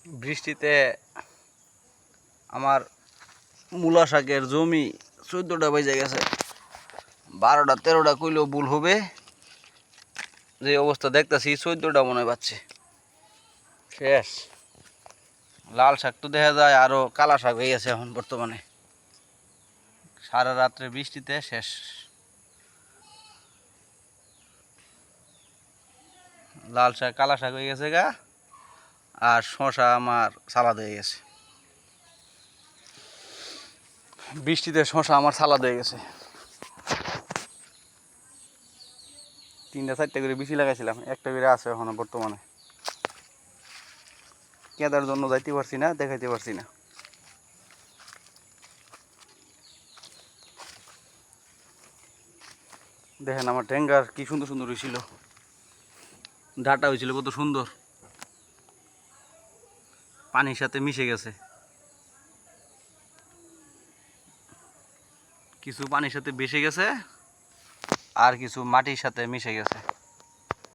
বৃষ্টিতে আমার মূলা শাকের জমি 14টা বেজে গেছে। 12টা 13টা কইলেও ভুল হবে। যে অবস্থা দেখতেছি 14টা মনে হয় পাচ্ছে। শেষ। লাল শাক তো দেখা যায়, আরো কালা শাক হয়ে গেছে এখন বর্তমানে। সারা রাত্রে বৃষ্টিতে শেষ। লাল শাক কালা শাক হয়ে গেছে গা, আর শশা আমার সালাদ হয়ে গেছে। বৃষ্টিতে শশা আমার সালাদ হয়ে গেছে। 3টা 4টা করে বেশি লাগাইছিলাম, একটা করে আছে এখনো বর্তমানে। কেদার জন্য যাইতে পারছি না, দেখাইতে পারছি না। দেখেন আমার ঠেঙ্গার কি সুন্দর সুন্দর হয়েছিল, ডাটা হয়েছিল কত সুন্দর, পানির সাথে মিশে গেছে। কিছু পানির সাথে ভেসে গেছে, আর কিছু মাটির সাথে মিশে গেছে।